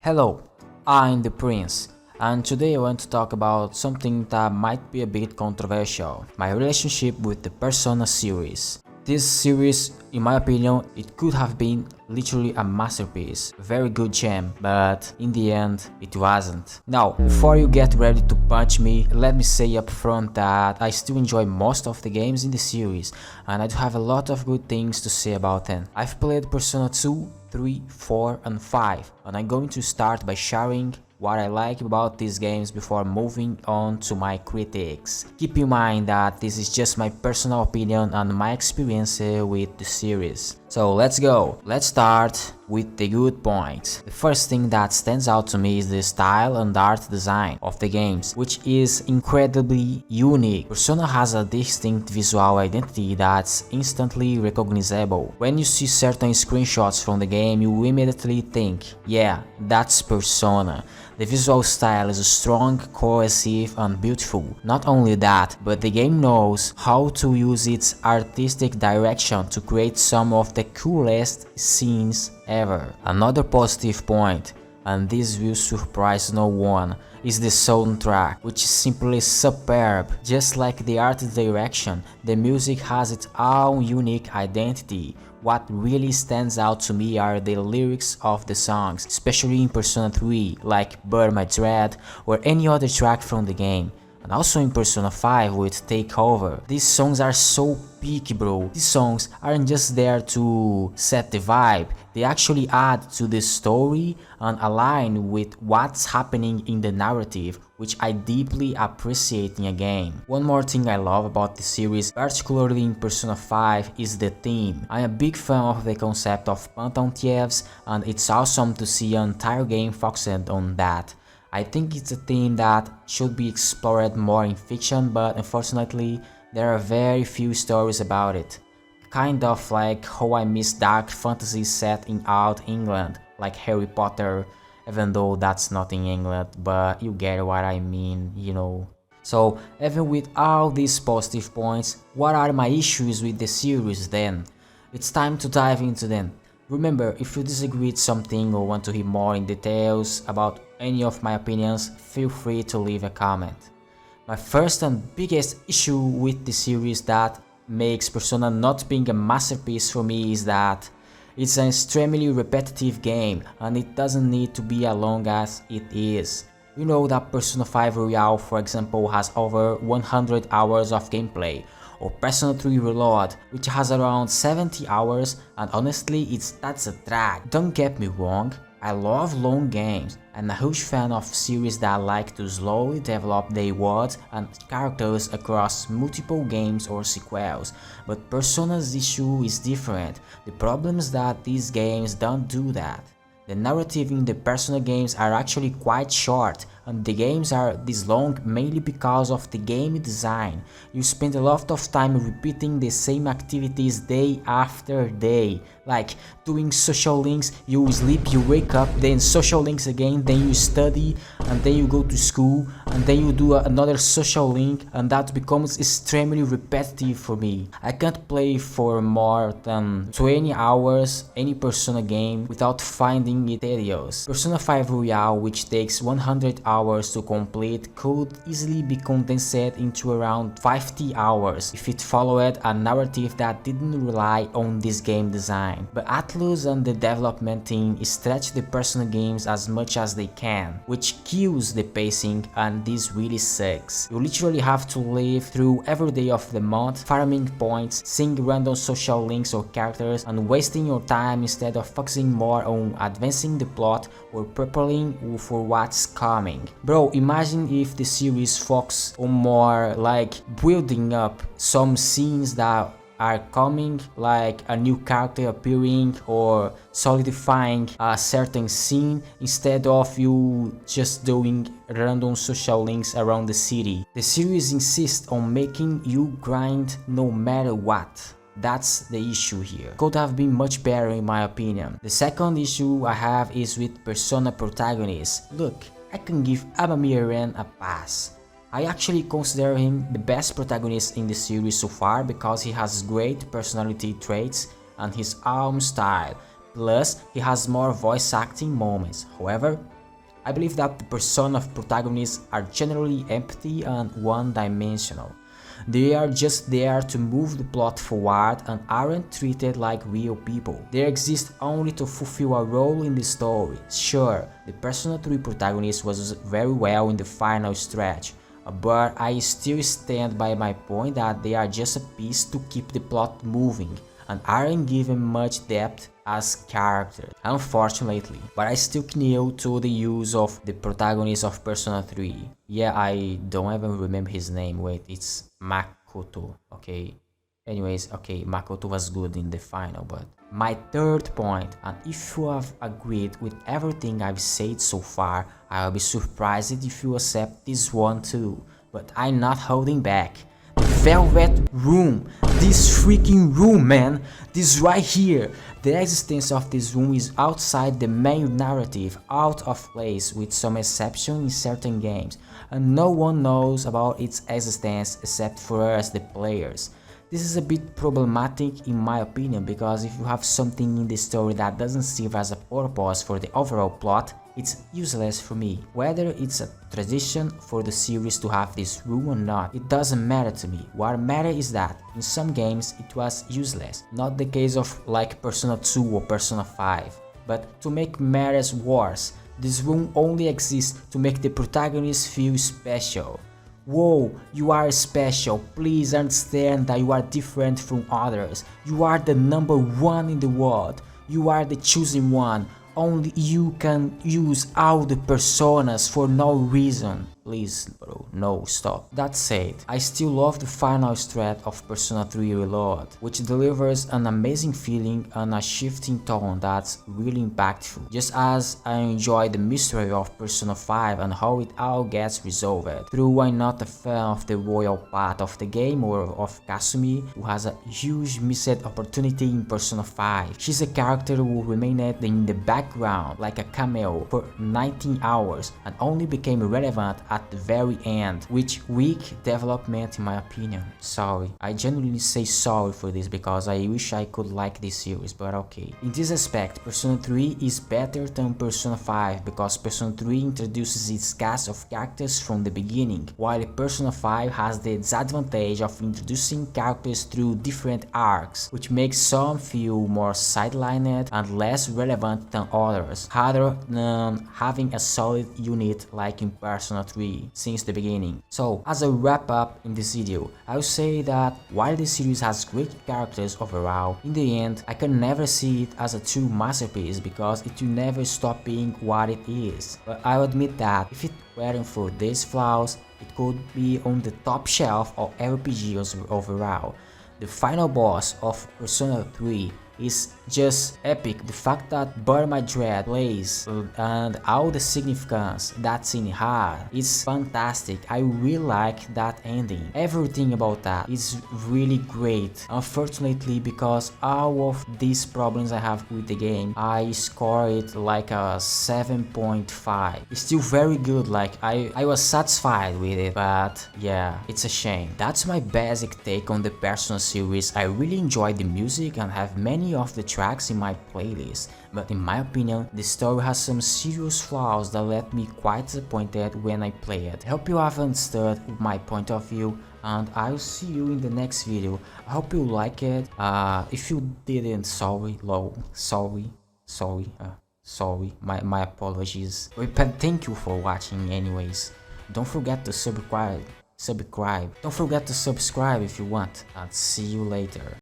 Hello, I'm the Prince, and today I want to talk about something that might be a bit controversial, my relationship with the Persona series. This series, in my opinion, it could have been literally a masterpiece, a very good gem, but in the end, it wasn't. Now, before you get ready to punch me, let me say up front that I still enjoy most of the games in the series, and I do have a lot of good things to say about them. I've played Persona 2, 3, 4, and 5, and I'm going to start by sharing what I like about these games before moving on to my critics. Keep in mind that this is just my personal opinion and my experience with the series. So let's go. Let's start with the good points. The first thing that stands out to me is the style and art design of the games, which is incredibly unique. Persona has a distinct visual identity that's instantly recognizable. When you see certain screenshots from the game, you immediately think, yeah, that's Persona. The visual style is strong, cohesive, and beautiful. Not only that, but the game knows how to use its artistic direction to create some of the coolest scenes ever. Another positive point, and this will surprise no one, is the soundtrack, which is simply superb. Just like the art direction, the music has its own unique identity. What really stands out to me are the lyrics of the songs, especially in Persona 3, like Burn My Dread or any other track from the game. And also in Persona 5 with Takeover. These songs are so peak, bro. These songs aren't just there to set the vibe, they actually add to the story and align with what's happening in the narrative, which I deeply appreciate in a game. One more thing I love about the series, particularly in Persona 5, is the theme. I'm a big fan of the concept of Phantom Thieves, and it's awesome to see an entire game focused on that. I think it's a theme that should be explored more in fiction, but unfortunately there are very few stories about it. Kind of like how I miss dark fantasy set in old England, like Harry Potter, even though that's not in England, but you get what I mean, you know. So even with all these positive points, what are my issues with the series then? It's time to dive into them. Remember, if you disagree with something or want to hear more in details about any of my opinions, feel free to leave a comment. My first and biggest issue with the series that makes Persona not being a masterpiece for me is that it's an extremely repetitive game and it doesn't need to be as long as it is. You know that Persona 5 Royal, for example, has over 100 hours of gameplay, or Persona 3 Reload, which has around 70 hours, and honestly that's a drag. Don't get me wrong, I love long games. I'm a huge fan of series that like to slowly develop their worlds and characters across multiple games or sequels, but Persona's issue is different. The problem is that these games don't do that. The narrative in the Persona games are actually quite short, and the games are this long mainly because of the game design. You spend a lot of time repeating the same activities day after day, like doing social links, you sleep, you wake up, then social links again, then you study, and then you go to school, and then you do another social link, and that becomes extremely repetitive for me. I can't play for more than 20 hours any Persona game without finding it tedious. Persona 5 Royal, which takes 100 hours to complete, could easily be condensed into around 50 hours if it followed a narrative that didn't rely on this game design. But Atlus and the development team stretch the Persona games as much as they can, which kills the pacing, and this really sucks. You literally have to live through every day of the month, farming points, seeing random social links or characters, and wasting your time instead of focusing more on advancing the plot or preparing for what's coming. Bro, imagine if the series focused on more like building up some scenes that are coming, like a new character appearing or solidifying a certain scene, instead of you just doing random social links around the city. The series insists on making you grind no matter what. That's the issue here. Could have been much better in my opinion. The second issue I have is with Persona Protagonists. Look, I can give Amami Eren a pass. I actually consider him the best protagonist in the series so far because he has great personality traits and his own style, plus he has more voice acting moments. However, I believe that the persona of protagonists are generally empty and one-dimensional. They are just there to move the plot forward and aren't treated like real people. They exist only to fulfill a role in the story. Sure, the Persona 3 protagonist was very well in the final stretch, but I still stand by my point that they are just a piece to keep the plot moving and aren't given much depth as characters, unfortunately. But I still kneel to the use of the protagonist of Persona 3. Yeah, I don't even remember his name. Wait, it's Makoto, okay? Anyways, okay, Makoto was good in the final, but my third point, and if you have agreed with everything I've said so far, I'll be surprised if you accept this one too, but I'm not holding back. The Velvet Room, this freaking room, man, this right here. The existence of this room is outside the main narrative, out of place with some exception in certain games, and no one knows about its existence except for us, the players. This is a bit problematic in my opinion, because if you have something in the story that doesn't serve as a purpose for the overall plot, it's useless for me. Whether it's a tradition for the series to have this rule or not, it doesn't matter to me. What matters is that in some games it was useless. Not the case of like Persona 2 or Persona 5. But to make matters worse, this room only exists to make the protagonist feel special. Whoa, you are special, please understand that you are different from others. You are the number one in the world. You are the chosen one. Only you can use all the personas for no reason. Please, bro, no, stop. That said, I still love the final stretch of Persona 3 Reload, which delivers an amazing feeling and a shifting tone that's really impactful. Just as I enjoy the mystery of Persona 5 and how it all gets resolved. Though I'm not a fan of the royal path of the game or of Kasumi, who has a huge missed opportunity in Persona 5. She's a character who remained in the background like a cameo for 19 hours and only became relevant at the very end, which weak development in my opinion. Sorry, I genuinely say sorry for this because I wish I could like this series, but okay. In this aspect, Persona 3 is better than Persona 5 because Persona 3 introduces its cast of characters from the beginning, while Persona 5 has the disadvantage of introducing characters through different arcs, which makes some feel more sidelined and less relevant than others, rather than having a solid unit like in Persona 3 since the beginning. So, as a wrap up in this video, I'll say that while the series has great characters overall, in the end, I can never see it as a true masterpiece because it will never stop being what it is. But I'll admit that if it weren't for these flaws, it could be on the top shelf of RPGs overall. The final boss of Persona 3 is just epic. The fact that Burma Dread plays and all the significance that's in her is fantastic. I really like that ending. Everything about that is really great. Unfortunately, because all of these problems I have with the game, I score it like a 7.5. It's still very good, like I was satisfied with it, but yeah, it's a shame. That's my basic take on the Persona series. I really enjoy the music and have many of the tracks in my playlist, but in my opinion, the story has some serious flaws that left me quite disappointed when I play it. I hope you have understood my point of view, and I'll see you in the next video. I hope you like it. If you didn't, sorry, sorry, my apologies. But thank you for watching anyways. Don't forget to subscribe. Don't forget to subscribe if you want, and see you later.